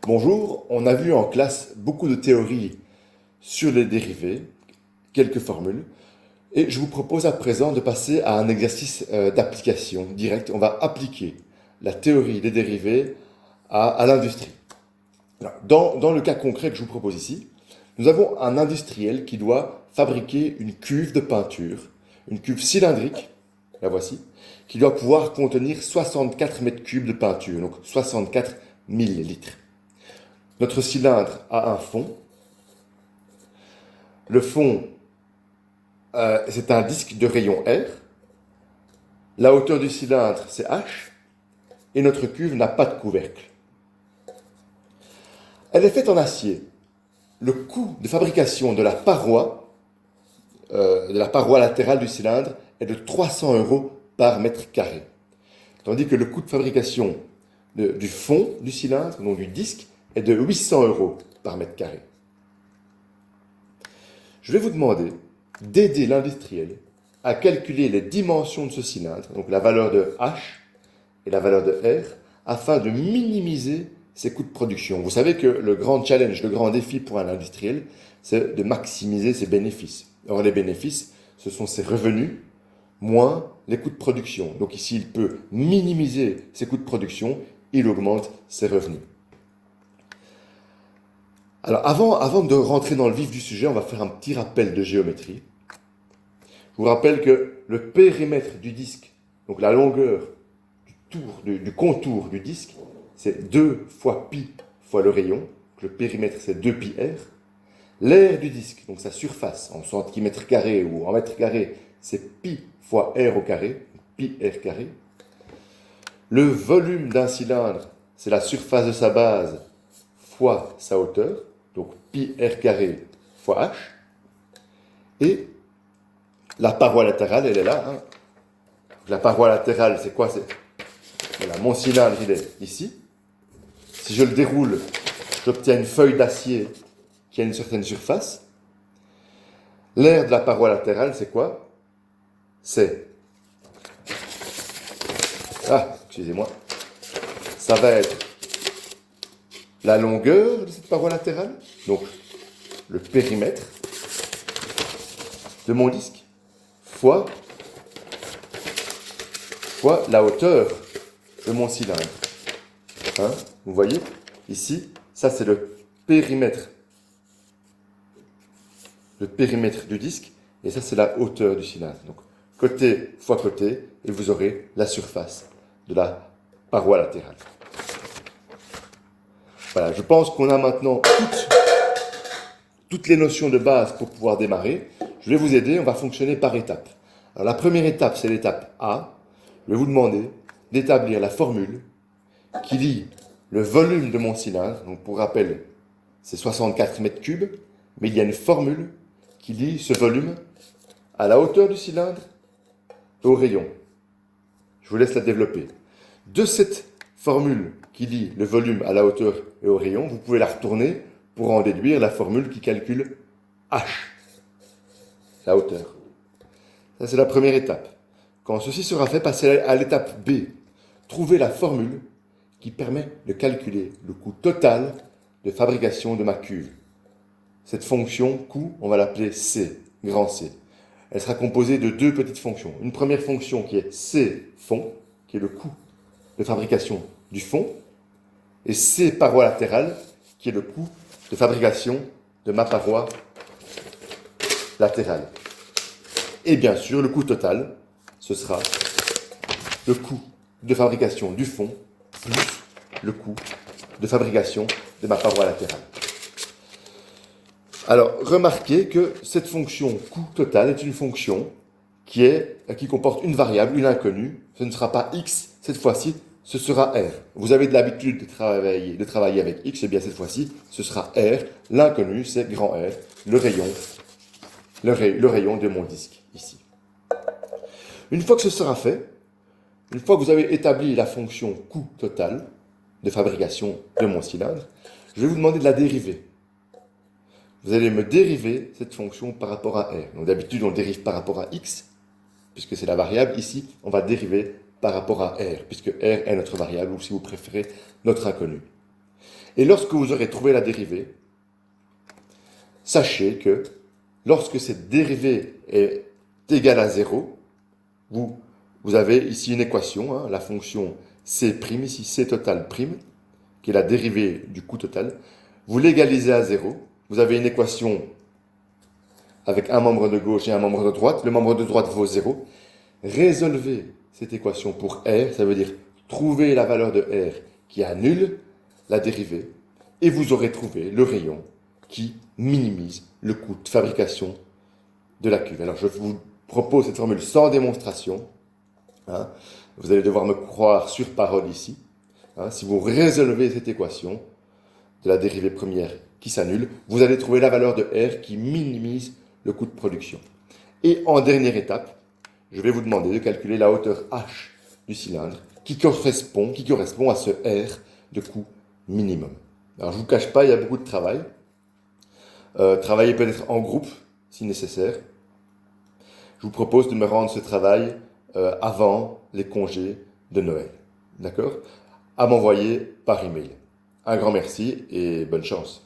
Bonjour, on a vu en classe beaucoup de théories sur les dérivés, quelques formules, et je vous propose à présent de passer à un exercice d'application directe. On va appliquer la théorie des dérivés à l'industrie. Dans le cas concret que je vous propose ici, nous avons un industriel qui doit fabriquer une cuve de peinture, une cuve cylindrique, la voici, qui doit pouvoir contenir 64 mètres cubes de peinture, donc 64 millilitres. Notre cylindre a un fond. Le fond, c'est un disque de rayon R. La hauteur du cylindre, c'est H. Et notre cuve n'a pas de couvercle. Elle est faite en acier. Le coût de fabrication de la paroi latérale du cylindre est de 300 € par mètre carré. Tandis que le coût de fabrication du fond du cylindre, donc du disque, est de 800 € par mètre carré. Je vais vous demander d'aider l'industriel à calculer les dimensions de ce cylindre, donc la valeur de H et la valeur de R, afin de minimiser ses coûts de production. Vous savez que le grand challenge, le grand défi pour un industriel, c'est de maximiser ses bénéfices. Or, les bénéfices, ce sont ses revenus moins les coûts de production. Donc ici, il peut minimiser ses coûts de production, il augmente ses revenus. Alors, avant de rentrer dans le vif du sujet, on va faire un petit rappel de géométrie. Je vous rappelle que le périmètre du disque, donc la longueur du contour du disque, c'est 2 fois pi fois le rayon. Donc le périmètre, c'est 2 pi r. L'aire du disque, donc sa surface en centimètres carrés ou en mètres carrés, c'est pi fois r au carré, pi r carré. Le volume d'un cylindre, c'est la surface de sa base fois sa hauteur, donc pi r carré fois h. Et la paroi latérale, elle est là. Hein. La paroi latérale, c'est quoi? Voilà, mon cylindre, il est ici. Si je le déroule, j'obtiens une feuille d'acier qui a une certaine surface. L'aire de la paroi latérale, c'est quoi? C'est... excusez-moi. Ça va être la longueur de cette paroi latérale, donc le périmètre de mon disque, fois la hauteur de mon cylindre. Hein? Vous voyez? Ici, ça c'est le périmètre du disque, et ça c'est la hauteur du cylindre. Donc, côté fois côté, et vous aurez la surface de la paroi latérale. Voilà, je pense qu'on a maintenant toutes les notions de base pour pouvoir démarrer. Je vais vous aider, on va fonctionner par étapes. Alors, la première étape, c'est l'étape A. Je vais vous demander d'établir la formule qui lie le volume de mon cylindre. Donc, pour rappel, c'est 64 mètres cubes, mais il y a une formule qui lie ce volume à la hauteur du cylindre et au rayon. Je vous laisse la développer. De cette formule qui lie le volume à la hauteur et au rayon, vous pouvez la retourner pour en déduire la formule qui calcule H, la hauteur. Ça, c'est la première étape. Quand ceci sera fait, passez à l'étape B. Trouvez la formule qui permet de calculer le coût total de fabrication de ma cuve. Cette fonction coût, on va l'appeler C, grand C. Elle sera composée de deux petites fonctions. Une première fonction qui est C fond, qui est le coût de fabrication du fond, et C paroi latérale, qui est le coût de fabrication de ma paroi latérale. Et bien sûr, le coût total, ce sera le coût de fabrication du fond plus le coût de fabrication de ma paroi latérale. Alors, remarquez que cette fonction coût total est une fonction qui comporte une variable, une inconnue. Ce ne sera pas x, cette fois-ci, ce sera r. Vous avez de l'habitude de travailler avec x, et bien cette fois-ci, ce sera r. L'inconnu, c'est grand R, le rayon de mon disque, ici. Une fois que ce sera fait, une fois que vous avez établi la fonction coût total de fabrication de mon cylindre, je vais vous demander de la dériver. Vous allez me dériver cette fonction par rapport à r. Donc d'habitude, on dérive par rapport à x, puisque c'est la variable. Ici, on va dériver par rapport à r, puisque r est notre variable, ou si vous préférez, notre inconnu. Et lorsque vous aurez trouvé la dérivée, sachez que lorsque cette dérivée est égale à 0, vous avez ici une équation, hein, la fonction C', ici C total prime, qui est la dérivée du coût total. Vous l'égalisez à 0, vous avez une équation avec un membre de gauche et un membre de droite. Le membre de droite vaut 0. Résolvez cette équation pour R, ça veut dire trouver la valeur de R qui annule la dérivée, et vous aurez trouvé le rayon qui minimise le coût de fabrication de la cuve. Alors je vous propose cette formule sans démonstration. Hein. Vous allez devoir me croire sur parole ici. Hein. Si vous résolvez cette équation de la dérivée première qui s'annule, vous allez trouver la valeur de R qui minimise le coût de production. Et en dernière étape, je vais vous demander de calculer la hauteur H du cylindre qui correspond à ce R de coût minimum. Alors je ne vous cache pas, il y a beaucoup de travail. Travaillez peut-être en groupe si nécessaire. Je vous propose de me rendre ce travail avant les congés de Noël. D'accord? À m'envoyer par email. Un grand merci et bonne chance.